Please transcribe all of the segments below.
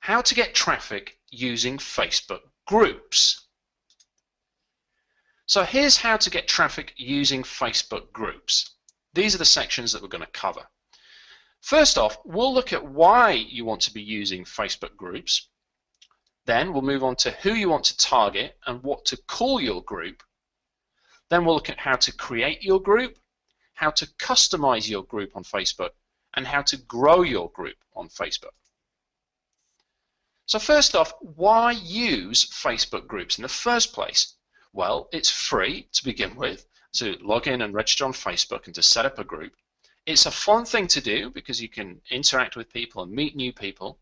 how to get traffic using Facebook groups. So here's how to get traffic using Facebook groups. These are the sections that we're going to cover. First off, we'll look at why you want to be using Facebook groups. Then we'll move on to who you want to target and what to call your group. Then we'll look at how to create your group, how to customize your group on Facebook, and how to grow your group on Facebook. So first off, why use Facebook groups in the first place? Well, it's free to begin with to log in and register on Facebook and to set up a group. It's a fun thing to do because you can interact with people and meet new people.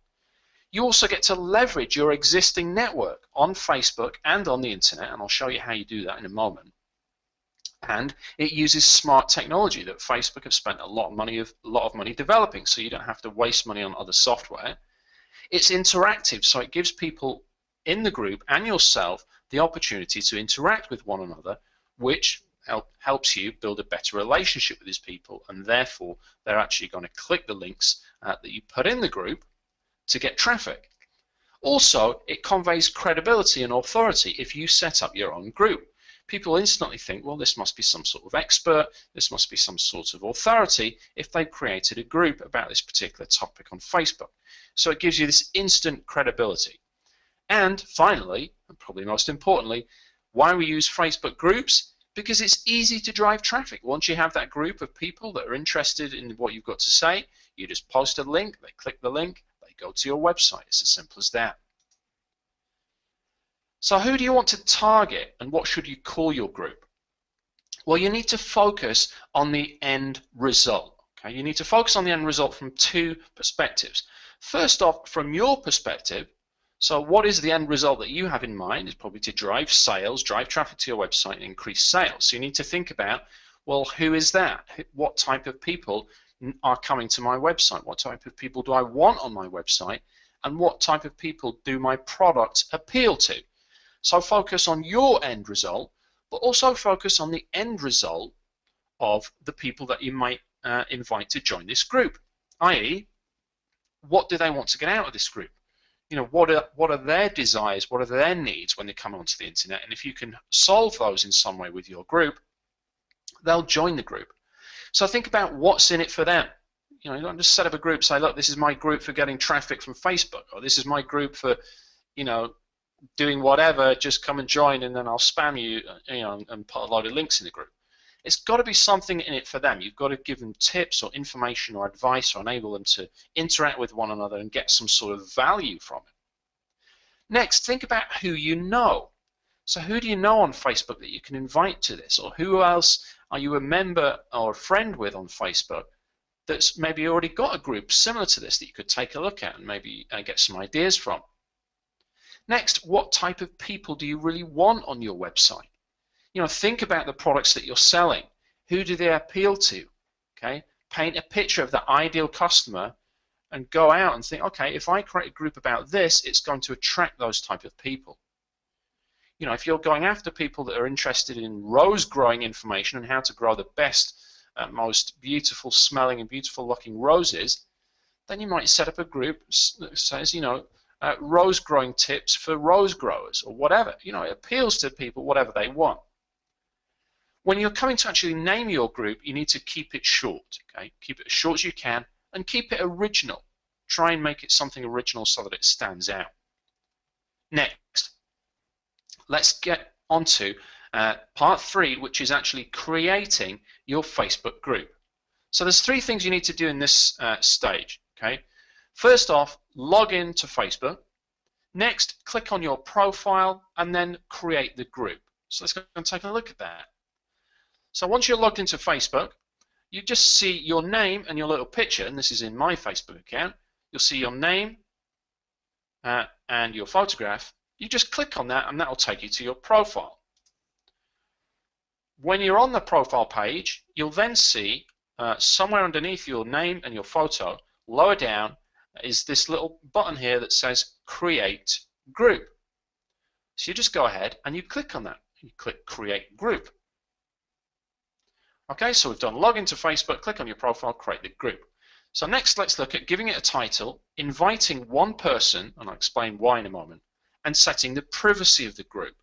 You also get to leverage your existing network on Facebook and on the internet, and I'll show you how you do that in a moment. And it uses smart technology that Facebook have spent a lot of money developing, so you don't have to waste money on other software. It's interactive, so it gives people in the group and yourself the opportunity to interact with one another, which helps you build a better relationship with these people, and therefore they're actually going to click the links that you put in the group to get traffic. Also, it conveys credibility and authority if you set up your own group. People instantly think, well, this must be some sort of expert, this must be some sort of authority if they've created a group about this particular topic on Facebook. So it gives you this instant credibility. And finally, and probably most importantly, why we use Facebook groups? Because it's easy to drive traffic. Once you have that group of people that are interested in what you've got to say, you just post a link, they click the link, they go to your website. It's as simple as that. So who do you want to target, and what should you call your group? Well, you need to focus on the end result. Okay? You need to focus on the end result from two perspectives. First off, from your perspective, so what is the end result that you have in mind? Is probably to drive sales, drive traffic to your website and increase sales. So you need to think about, well, who is that? What type of people are coming to my website? What type of people do I want on my website? And what type of people do my products appeal to? So focus on your end result, but also focus on the end result of the people that you might invite to join this group, i.e., what do they want to get out of this group? You know, what are their desires, what are their needs when they come onto the internet, and if you can solve those in some way with your group, they'll join the group. So think about what's in it for them. You know, you don't just set up a group, say, look, this is my group for getting traffic from Facebook, or this is my group for, you know, doing whatever, just come and join and then I'll spam you, you know, and put a load of links in the group. It's got to be something in it for them. You've got to give them tips or information or advice or enable them to interact with one another and get some sort of value from it. Next, think about who you know. So who do you know on Facebook that you can invite to this? Or who else are you a member or a friend with on Facebook that's maybe already got a group similar to this that you could take a look at and maybe get some ideas from? Next, what type of people do you really want on your website? You know, think about the products that you're selling. Who do they appeal to? Okay, paint a picture of the ideal customer and go out and think, okay, if I create a group about this, it's going to attract those type of people. You know, if you're going after people that are interested in rose growing information and how to grow the best, most beautiful smelling and beautiful looking roses, then you might set up a group that says, you know, rose growing tips for rose growers or whatever. You know, it appeals to people whatever they want. When you're coming to actually name your group, you need to keep it short. Okay, keep it as short as you can and keep it original. Try and make it something original so that it stands out. Next, let's get on to part 3, which is actually creating your Facebook group. So there's 3 things you need to do in this stage. Okay, first off, log in to Facebook. Next, click on your profile and then create the group. So let's go and take a look at that. So once you're logged into Facebook, you just see your name and your little picture, and this is in my Facebook account. You'll see your name and your photograph. You just click on that and that will take you to your profile. When you're on the profile page, you'll then see somewhere underneath your name and your photo, lower down, is this little button here that says Create Group. So you just go ahead and you click on that. You click Create Group. Okay, so we've done log into Facebook, click on your profile, create the group. So next, let's look at giving it a title, inviting one person, and I'll explain why in a moment, and setting the privacy of the group.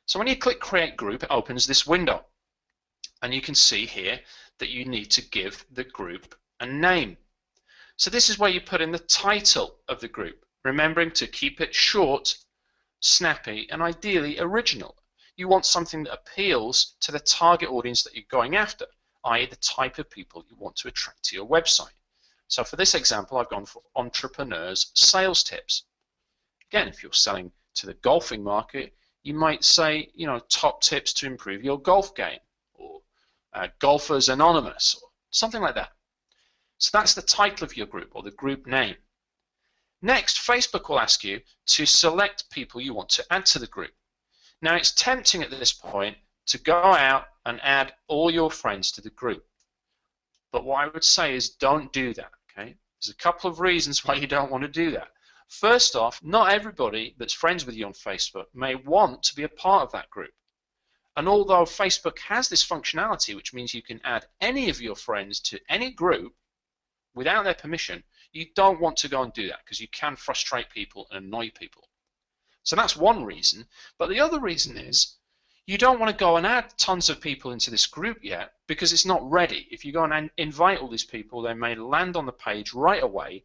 So when you click Create Group, it opens this window. And you can see here that you need to give the group a name. So this is where you put in the title of the group, remembering to keep it short, snappy, and ideally original. You want something that appeals to the target audience that you're going after, i.e. the type of people you want to attract to your website. So for this example, I've gone for entrepreneurs sales tips. Again, if you're selling to the golfing market, you might say, top tips to improve your golf game, or Golfers Anonymous, or something like that. So that's the title of your group, or the group name. Next, Facebook will ask you to select people you want to add to the group. Now, it's tempting at this point to go out and add all your friends to the group. But what I would say is don't do that, okay? There's a couple of reasons why you don't want to do that. First off, not everybody that's friends with you on Facebook may want to be a part of that group. And although Facebook has this functionality, which means you can add any of your friends to any group without their permission, you don't want to go and do that because you can frustrate people and annoy people. So that's one reason. But the other reason is you don't want to go and add tons of people into this group yet because it's not ready. If you go and invite all these people, they may land on the page right away,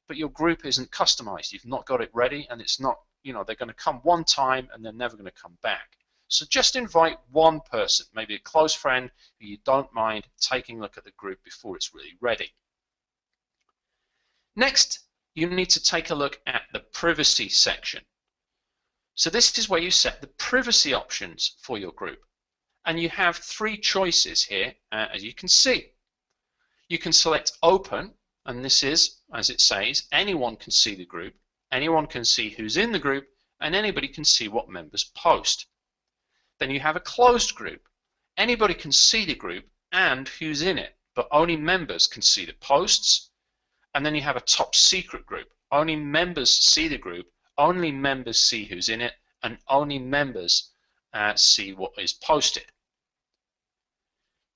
but your group isn't customized. You've not got it ready, and it's not, they're going to come one time and they're never going to come back. So just invite one person, maybe a close friend who you don't mind taking a look at the group before it's really ready. Next, you need to take a look at the privacy section. So this is where you set the privacy options for your group. And you have three choices here, as you can see. You can select open, and this is, as it says, anyone can see the group, anyone can see who's in the group, and anybody can see what members post. Then you have a closed group. Anybody can see the group and who's in it, but only members can see the posts. And then you have a top secret group. Only members see the group, only members see who's in it, and only members see what is posted.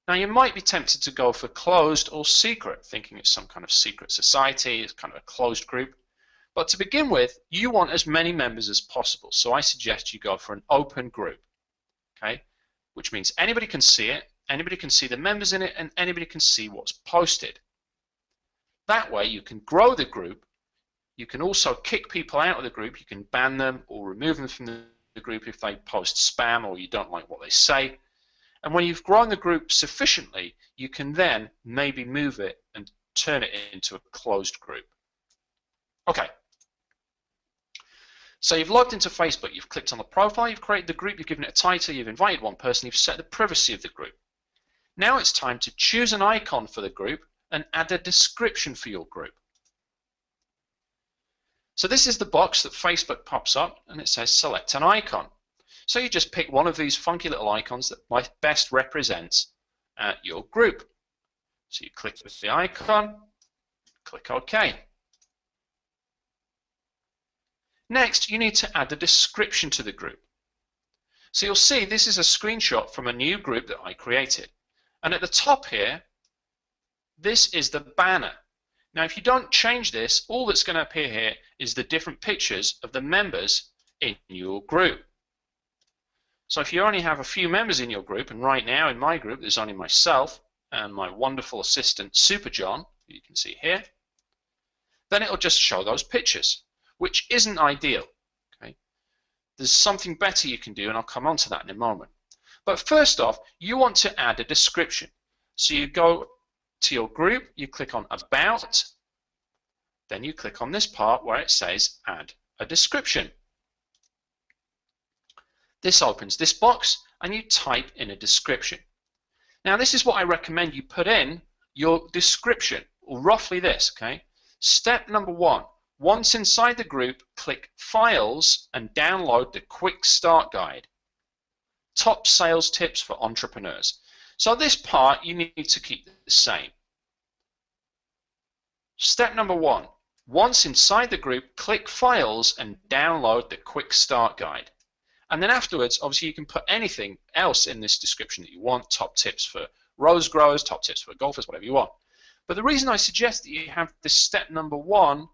Now you might be tempted to go for closed or secret, thinking it's some kind of secret society, it's kind of a closed group. But to begin with, you want as many members as possible, so I suggest you go for an open group. Okay, which means anybody can see it, anybody can see the members in it, and anybody can see what's posted. That way you can grow the group. You can also kick people out of the group. You can ban them or remove them from the group if they post spam or you don't like what they say. And when you've grown the group sufficiently, you can then maybe move it and turn it into a closed group. Okay. So you've logged into Facebook, you've clicked on the profile, you've created the group, you've given it a title, you've invited one person, you've set the privacy of the group. Now it's time to choose an icon for the group and add a description for your group. So this is the box that Facebook pops up and it says select an icon. So you just pick one of these funky little icons that best represents your group. So you click with the icon, click OK. Next, you need to add a description to the group. So you'll see this is a screenshot from a new group that I created. And at the top here, this is the banner. Now, if you don't change this, all that's going to appear here is the different pictures of the members in your group. So if you only have a few members in your group, and right now in my group there's only myself and my wonderful assistant Super John, who you can see here, then it'll just show those pictures, which isn't ideal. Okay? There's something better you can do, and I'll come on to that in a moment. But first off, you want to add a description. So you go to your group, you click on About, then you click on this part where it says Add a Description. This opens this box and you type in a description. Now this is what I recommend you put in your description, or roughly this, okay? Step number one, once inside the group, click Files and download the Quick Start Guide. Top Sales Tips for Entrepreneurs. So this part you need to keep the same. Step number one, once inside the group, click Files and download the Quick Start Guide. And then afterwards, obviously you can put anything else in this description that you want, top tips for rose growers, top tips for golfers, whatever you want. But the reason I suggest that you have this step number one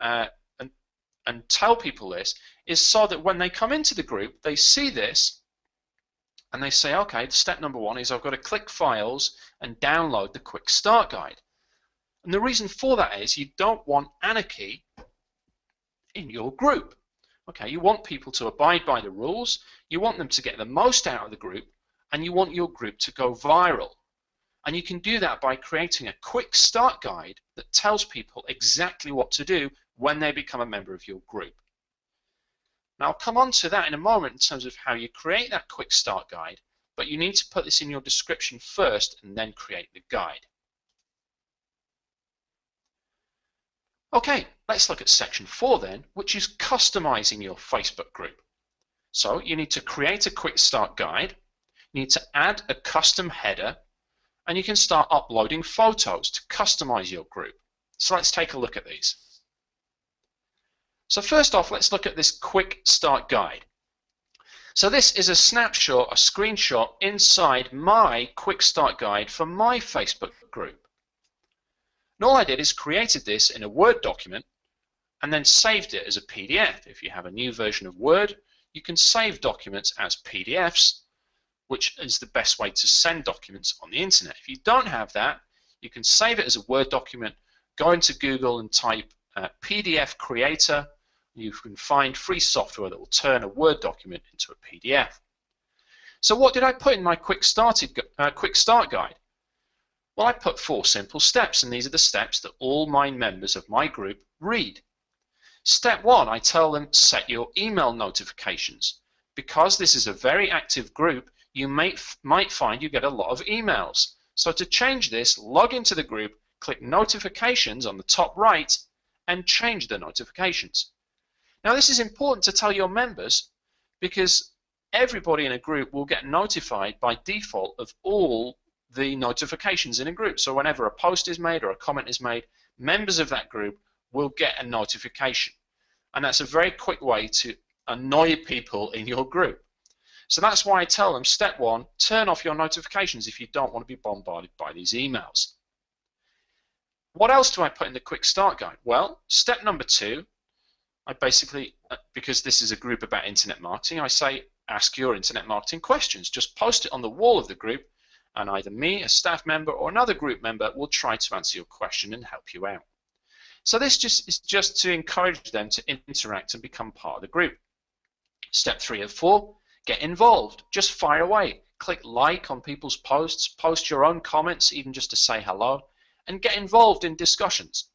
and tell people this is so that when they come into the group, they see this and they say, okay, step number one is I've got to click files and download the quick start guide. And the reason for that is you don't want anarchy in your group. Okay, you want people to abide by the rules, you want them to get the most out of the group, and you want your group to go viral. And you can do that by creating a quick start guide that tells people exactly what to do when they become a member of your group. Now I'll come on to that in a moment in terms of how you create that quick start guide, but you need to put this in your description first and then create the guide. Okay, let's look at section 4 then, which is customizing your Facebook group. So you need to create a quick start guide, you need to add a custom header, and you can start uploading photos to customize your group. So let's take a look at these. So first off, let's look at this quick start guide. So this is a snapshot, a screenshot inside my quick start guide for my Facebook group. And all I did is created this in a Word document and then saved it as a PDF. If you have a new version of Word, you can save documents as PDFs, which is the best way to send documents on the internet. If you don't have that, you can save it as a Word document, go into Google and type PDF Creator. You can find free software that will turn a Word document into a PDF. So what did I put in my quick start guide? Well, I put 4 simple steps, and these are the steps that all my members of my group read. Step 1, I tell them set your email notifications. Because this is a very active group, you might find you get a lot of emails. So to change this, log into the group, click notifications on the top right, and change the notifications. Now this is important to tell your members because everybody in a group will get notified by default of all the notifications in a group. So whenever a post is made or a comment is made, members of that group will get a notification. And that's a very quick way to annoy people in your group. So that's why I tell them, step 1, turn off your notifications if you don't want to be bombarded by these emails. What else do I put in the quick start guide? Well, step number 2, I basically, because this is a group about internet marketing, I say ask your internet marketing questions. Just post it on the wall of the group, and either me, a staff member, or another group member will try to answer your question and help you out. So this is just to encourage them to interact and become part of the group. Step 3 and 4, get involved. Just fire away. Click like on people's posts, post your own comments, even just to say hello, and get involved in discussions.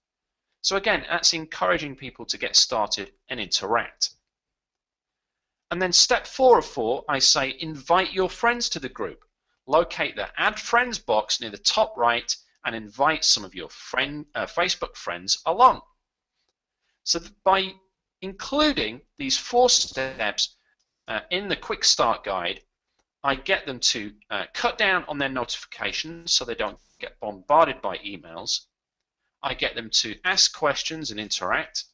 So again, that's encouraging people to get started and interact. And then step 4 of 4, I say invite your friends to the group. Locate the Add Friends box near the top right and invite some of your Facebook friends along. So by including these 4 steps in the Quick Start Guide, I get them to cut down on their notifications so they don't get bombarded by emails. I get them to ask questions and interact,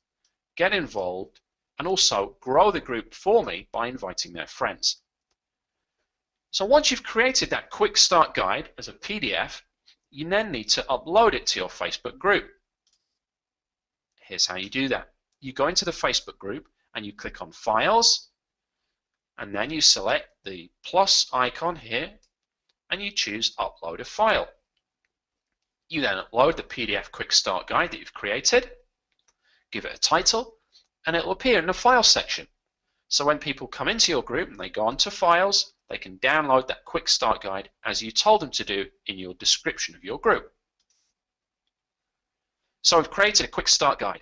get involved, and also grow the group for me by inviting their friends. So once you've created that Quick Start Guide as a PDF, you then need to upload it to your Facebook group. Here's how you do that. You go into the Facebook group and you click on Files, and then you select the plus icon here and you choose Upload a File. You then upload the PDF Quick Start Guide that you've created, give it a title, and it will appear in the File section. So when people come into your group and they go onto Files, they can download that Quick Start Guide as you told them to do in your description of your group. So we've created a Quick Start Guide.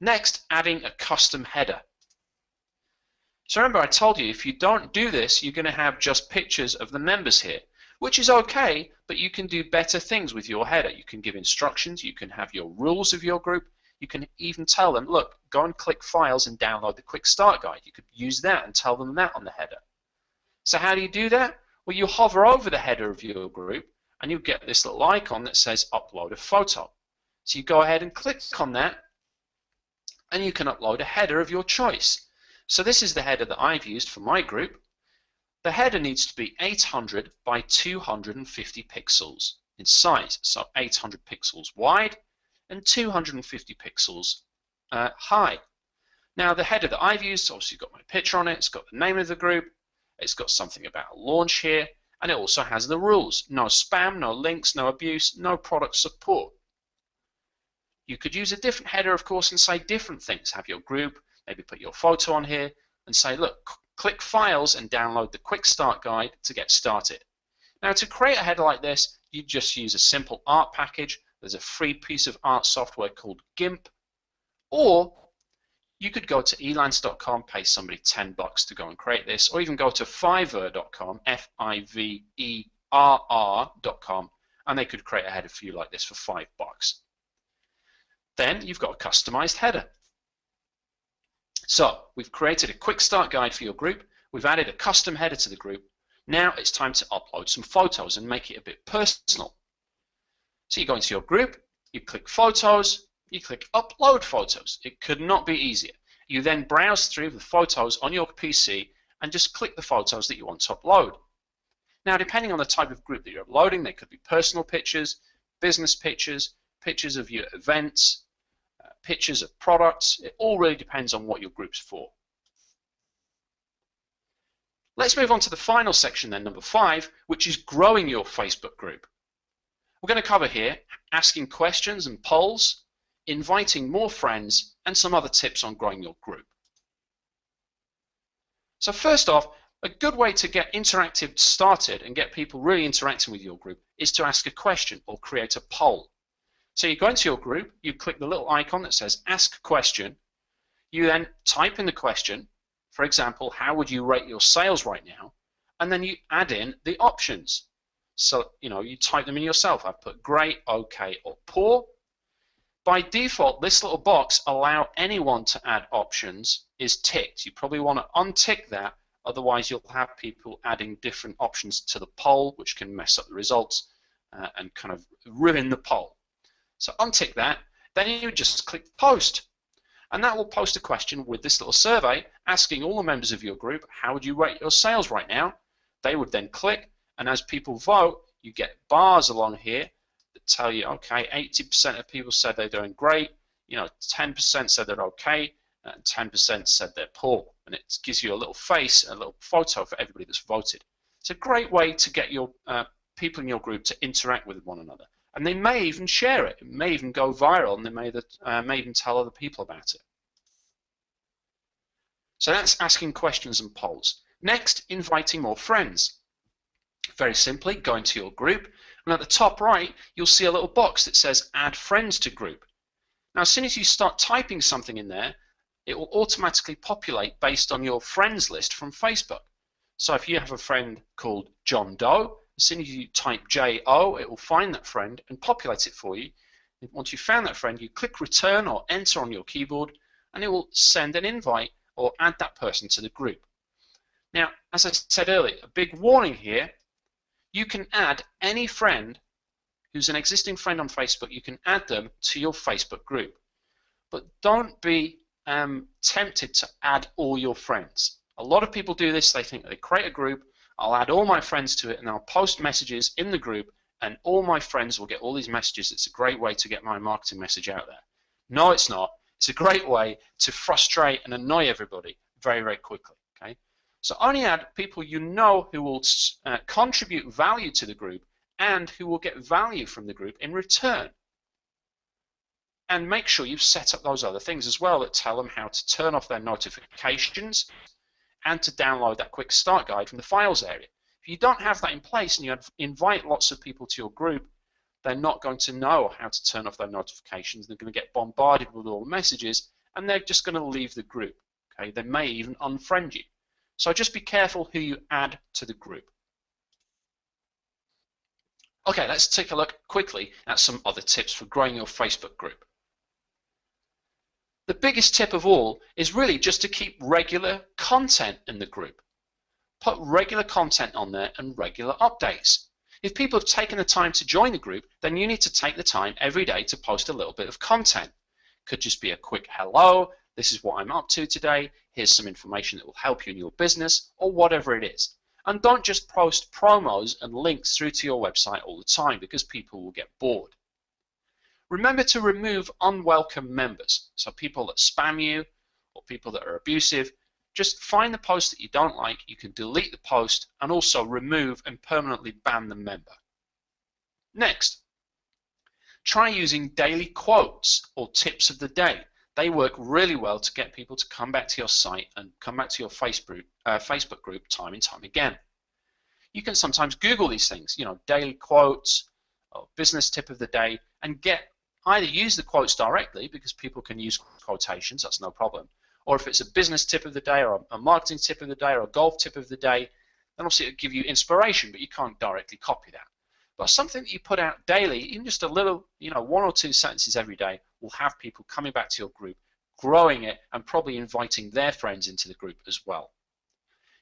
Next, adding a custom header. So remember, I told you if you don't do this, you're going to have just pictures of the members here, which is okay, but you can do better things with your header. You can give instructions, you can have your rules of your group, you can even tell them, look, go and click Files and download the Quick Start Guide. You could use that and tell them that on the header. So how do you do that? Well, you hover over the header of your group and you get this little icon that says Upload a Photo. So you go ahead and click on that and you can upload a header of your choice. So this is the header that I've used for my group. The header needs to be 800 by 250 pixels in size, so 800 pixels wide and 250 pixels high. Now the header that I've used, obviously got my picture on it, it's got the name of the group, it's got something about launch here, and it also has the rules. No spam, no links, no abuse, no product support. You could use a different header, of course, and say different things. Have your group, maybe put your photo on here, and say, look, click Files and download the Quick Start Guide to get started. Now to create a header like this, you just use a simple art package. There's a free piece of art software called GIMP, or you could go to elance.com, pay somebody $10 to go and create this, or even go to Fiverr.com, Fiverr.com, and they could create a header for you like this for $5. Then you've got a customized header. So we've created a quick start guide for your group, we've added a custom header to the group. Now it's time to upload some photos and make it a bit personal. So you go into your group, you click Photos, you click Upload Photos. It could not be easier. You then browse through the photos on your PC and just click the photos that you want to upload. Now depending on the type of group that you're uploading, they could be personal pictures, business pictures, pictures of your events, pictures of products. It all really depends on what your group's for. Let's move on to the final section then, number 5, which is growing your Facebook group. We're going to cover here asking questions and polls, inviting more friends, and some other tips on growing your group. So first off, a good way to get interactive started and get people really interacting with your group is to ask a question or create a poll. So you go into your group, you click the little icon that says Ask Question, you then type in the question, for example, how would you rate your sales right now? And then you add in the options. So, you type them in yourself. I've put great, okay, or poor. By default, this little box, allow anyone to add options, is ticked. You probably want to untick that, otherwise you'll have people adding different options to the poll, which can mess up the results and kind of ruin the poll. So untick that, then you just click Post. And that will post a question with this little survey asking all the members of your group, how would you rate your sales right now? They would then click, and as people vote, you get bars along here that tell you, okay, 80% of people said they're doing great, 10% said they're okay, and 10% said they're poor. And it gives you a little face, a little photo for everybody that's voted. It's a great way to get your people in your group to interact with one another. And they may even share it. It may even go viral, and they may even tell other people about it. So that's asking questions and polls. Next, inviting more friends. Very simply, go into your group, and at the top right, you'll see a little box that says Add Friends to Group. Now, as soon as you start typing something in there, it will automatically populate based on your friends list from Facebook. So if you have a friend called John Doe, as soon as you type J-O, it will find that friend and populate it for you. And once you've found that friend, you click Return or Enter on your keyboard, and it will send an invite or add that person to the group. Now, as I said earlier, a big warning here, you can add any friend who's an existing friend on Facebook, you can add them to your Facebook group. But don't be tempted to add all your friends. A lot of people do this. They think they create a group, I'll add all my friends to it, and I'll post messages in the group, and all my friends will get all these messages. It's a great way to get my marketing message out there. No, it's not. It's a great way to frustrate and annoy everybody very, very quickly. Okay? So only add people you know who will contribute value to the group and who will get value from the group in return. And make sure you've set up those other things as well that tell them how to turn off their notifications and to download that quick start guide from the files area. If you don't have that in place and you invite lots of people to your group, they're not going to know how to turn off their notifications. They're going to get bombarded with all the messages, and they're just going to leave the group. Okay? They may even unfriend you. So just be careful who you add to the group. Okay, let's take a look quickly at some other tips for growing your Facebook group. The biggest tip of all is really just to keep regular content in the group. Put regular content on there and regular updates. If people have taken the time to join the group, then you need to take the time every day to post a little bit of content. Could just be a quick hello, this is what I'm up to today, here's some information that will help you in your business, or whatever it is. And don't just post promos and links through to your website all the time, because people will get bored. Remember to remove unwelcome members, so people that spam you or people that are abusive. Just find the post that you don't like, you can delete the post, and also remove and permanently ban the member. Next, try using daily quotes or tips of the day. They work really well to get people to come back to your site and come back to your Facebook group time and time again. You can sometimes Google these things, daily quotes or business tip of the day, and either use the quotes directly, because people can use quotations, that's no problem, or if it's a business tip of the day or a marketing tip of the day or a golf tip of the day, then obviously it'll give you inspiration, but you can't directly copy that. But something that you put out daily, even just a little, 1 or 2 sentences every day, will have people coming back to your group, growing it, and probably inviting their friends into the group as well.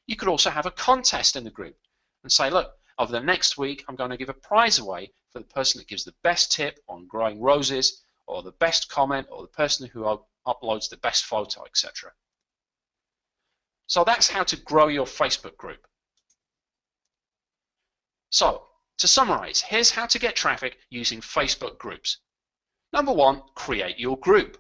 You could also have a contest in the group and say, look, over the next week, I'm going to give a prize away for the person that gives the best tip on growing roses, or the best comment, or the person who uploads the best photo, etc. So that's how to grow your Facebook group. So, to summarize, here's how to get traffic using Facebook groups. Number 1, create your group.